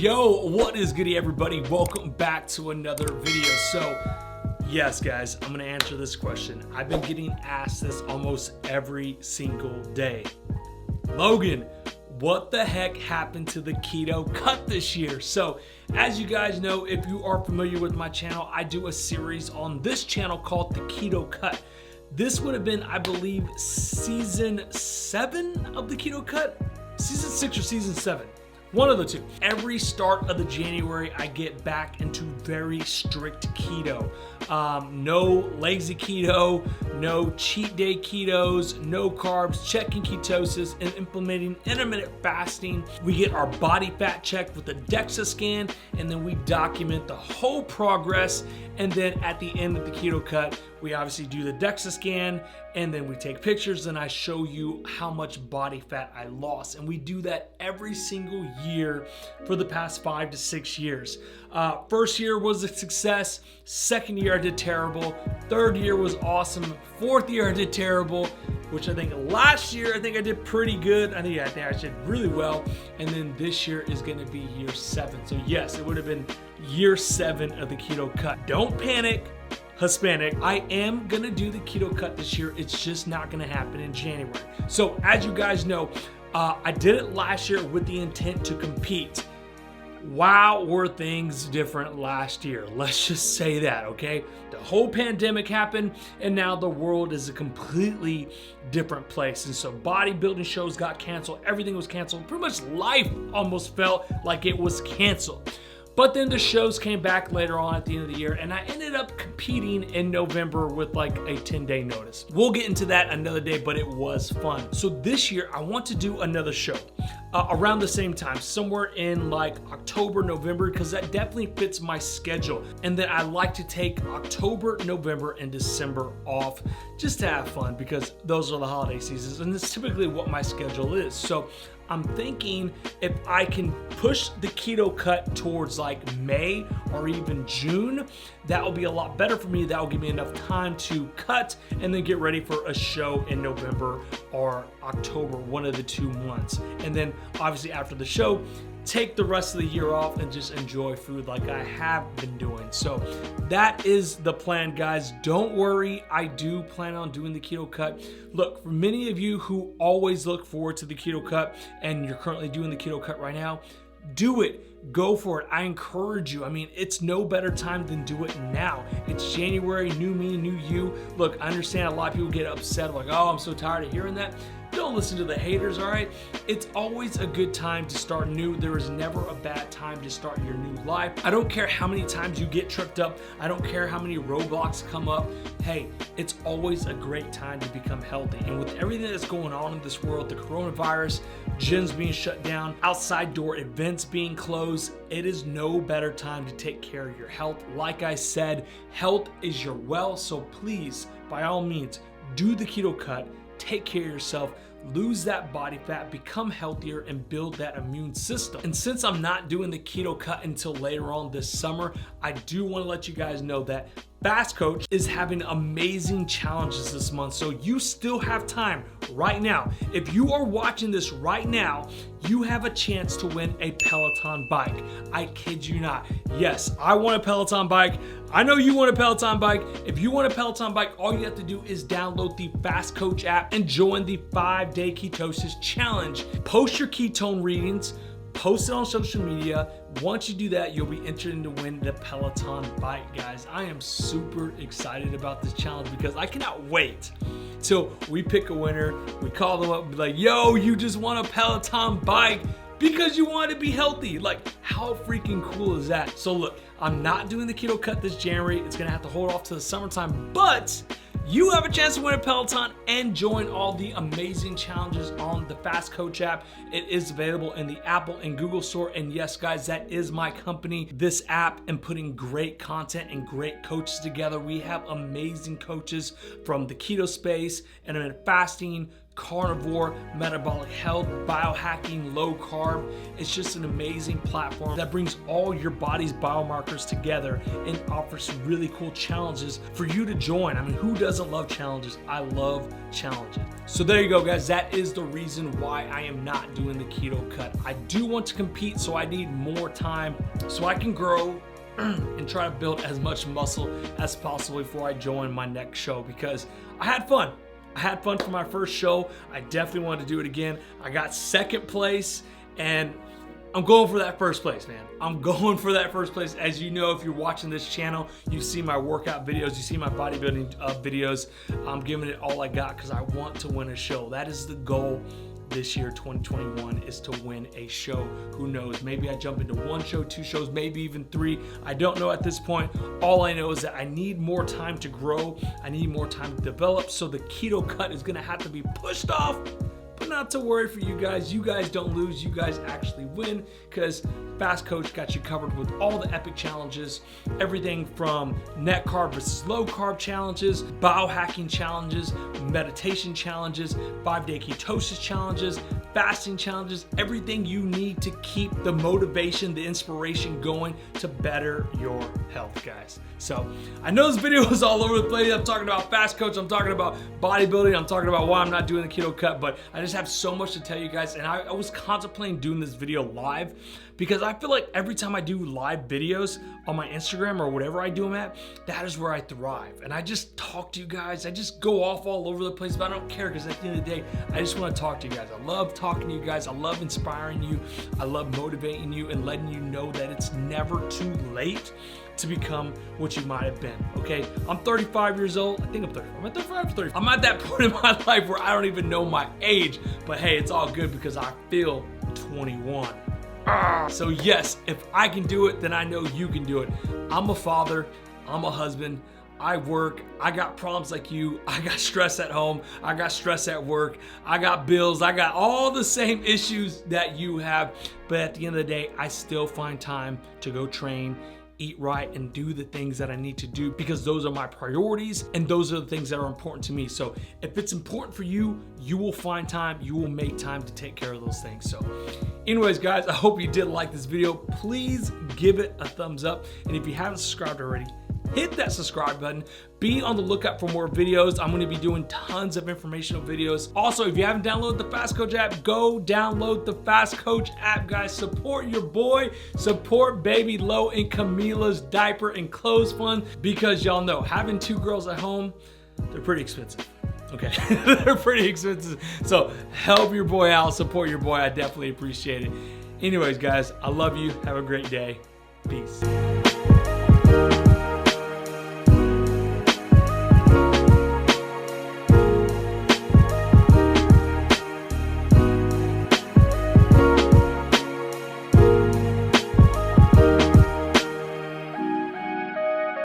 Yo, what is goody everybody? Welcome back to another video. So, yes guys, I'm gonna answer this question. I've been getting asked this almost every single day. Logan, what the heck happened to the Keto Cut this year? So, as you guys know, if you are familiar with my channel, I do a series on this channel called the Keto Cut. This would have been, I believe, season 7 of the Keto Cut. Season 6 or season 7. One of the two. Every start of the January, I get back into very strict keto. No lazy keto, no cheat day ketos, no carbs, checking ketosis, and implementing intermittent fasting. We get our body fat checked with a DEXA scan, and then we document the whole progress. And then at the end of the Keto Cut, we obviously do the DEXA scan, and then we take pictures, and I show you how much body fat I lost. And we do that every single year for the past 5 to 6 years. First year was a success. Second year I did terrible. Third year was awesome. Fourth year I did terrible, which I think last year I did pretty good. I think I did really well. And then this year is going to be year 7. So yes, it would have been year 7 of the Keto Cut. Don't panic, Hispanic. I am gonna do the Keto Cut this year. It's just not gonna happen in January. So as you guys know, I did it last year with the intent to compete. Wow, were things different last year. Let's just say that, okay? The whole pandemic happened, and now the world is a completely different place. And so bodybuilding shows got canceled. Everything was canceled. Pretty much life almost felt like it was canceled. But then the shows came back later on at the end of the year, and I ended up competing in November with like a 10-day notice. We'll get into that another day, but it was fun. So this year, I want to do another show around the same time, somewhere in like October, November, because that definitely fits my schedule. And then I like to take October, November, and December off just to have fun, because those are the holiday seasons, and it's typically what my schedule is. So I'm thinking if I can push the Keto Cut towards like May or even June, that will be a lot better for me. That will give me enough time to cut and then get ready for a show in November or October, one of the 2 months. And then obviously after the show, take the rest of the year off and just enjoy food like I have been doing. So that is the plan, guys. Don't worry, I do plan on doing the Keto Cut. Look, for many of you who always look forward to the Keto Cut and you're currently doing the Keto Cut right now, do it. Go for it. I encourage you. I mean, it's no better time than do it now. It's January, new me, new you. Look, I understand a lot of people get upset, like, oh, I'm so tired of hearing that. Don't listen to the haters, all right? It's always a good time to start new. There is never a bad time to start your new life. I don't care how many times you get tripped up. I don't care how many roadblocks come up. Hey, it's always a great time to become healthy. And with everything that's going on in this world, the coronavirus, gyms being shut down, outside door events being closed, it is no better time to take care of your health. Like I said, health is your wealth. So please, by all means, do the Keto Cut. Take care of yourself, lose that body fat, become healthier, and build that immune system. And since I'm not doing the Keto Cut until later on this summer, I do want to let you guys know that Fast Coach is having amazing challenges this month. So you still have time right now. If you are watching this right now, you have a chance to win a Peloton bike. I kid you not. Yes, I want a Peloton bike. I know you want a Peloton bike. If you want a Peloton bike, all you have to do is download the Fast Coach app and join the 5-day ketosis challenge. Post your ketone readings, post it on social media. Once you do that, you'll be entered to win the Peloton bike, guys. I am super excited about this challenge because I cannot wait till we pick a winner. We call them up and be like, yo, you just won a Peloton bike because you want to be healthy. Like, how freaking cool is that? So look, I'm not doing the Keto Cut this January. It's going to have to hold off to the summertime, but you have a chance to win a Peloton and join all the amazing challenges on the Fast Coach app. It is available in the Apple and Google store. And yes, guys, that is my company, this app, and putting great content and great coaches together. We have amazing coaches from the keto space, intermittent fasting, carnivore, metabolic health, biohacking, low carb. It's just an amazing platform that brings all your body's biomarkers together and offers some really cool challenges for you to join. I mean, who doesn't love challenges? I love challenges. So there you go, guys. That is the reason why I am not doing the Keto Cut. I do want to compete, so I need more time so I can grow and try to build as much muscle as possible before I join my next show, because I had fun. I had fun for my first show. I definitely wanted to do it again. I got second place, and I'm going for that first place, man. I'm going for that first place. As you know, if you're watching this channel, you see my workout videos, you see my bodybuilding videos. I'm giving it all I got because I want to win a show. That is the goal this year, 2021, is to win a show. Who knows? Maybe I jump into one show, two shows, maybe even three. I don't know at this point. All I know is that I need more time to grow. I need more time to develop. So the Keto Cut is going to have to be pushed off. But not to worry for you guys. You guys don't lose. You guys actually win, because Fast Coach got you covered with all the epic challenges. Everything from net carb versus low carb challenges, biohacking challenges, meditation challenges, 5-day ketosis challenges, fasting challenges, everything you need to keep the motivation, the inspiration going to better your health, guys. So I know this video is all over the place. I'm talking about Fast Coach, I'm talking about bodybuilding, I'm talking about why I'm not doing the Keto Cut, but I just have so much to tell you guys. And I was contemplating doing this video live, because I feel like every time I do live videos on my Instagram or whatever I do them at, that is where I thrive. And I just talk to you guys. I just go off all over the place, but I don't care, because at the end of the day, I just want to talk to you guys. I love talking to you guys. I love inspiring you. I love motivating you and letting you know that it's never too late to become what you might have been, okay? I'm 35 years old. I think I'm 35. I'm at 35 or 30. I'm at that point in my life where I don't even know my age, but hey, it's all good because I feel 21. So yes, if I can do it, then I know you can do it. I'm a father, I'm a husband, I work, I got problems like you, I got stress at home, I got stress at work, I got bills, I got all the same issues that you have, but at the end of the day, I still find time to go train, eat right, and do the things that I need to do, because those are my priorities and those are the things that are important to me. So if it's important for you, you will find time, you will make time to take care of those things. So anyways, guys, I hope you did like this video. Please give it a thumbs up. And if you haven't subscribed already, hit that subscribe button. Be on the lookout for more videos. I'm going to be doing tons of informational videos. Also, if you haven't downloaded the Fast Coach app, go download the Fast Coach app, guys. Support your boy. Support baby low income Mila's diaper and clothes fund, because y'all know having 2 girls at home, they're pretty expensive. Okay, they're pretty expensive. So help your boy out. Support your boy. I definitely appreciate it. Anyways, guys, I love you. Have a great day. Peace.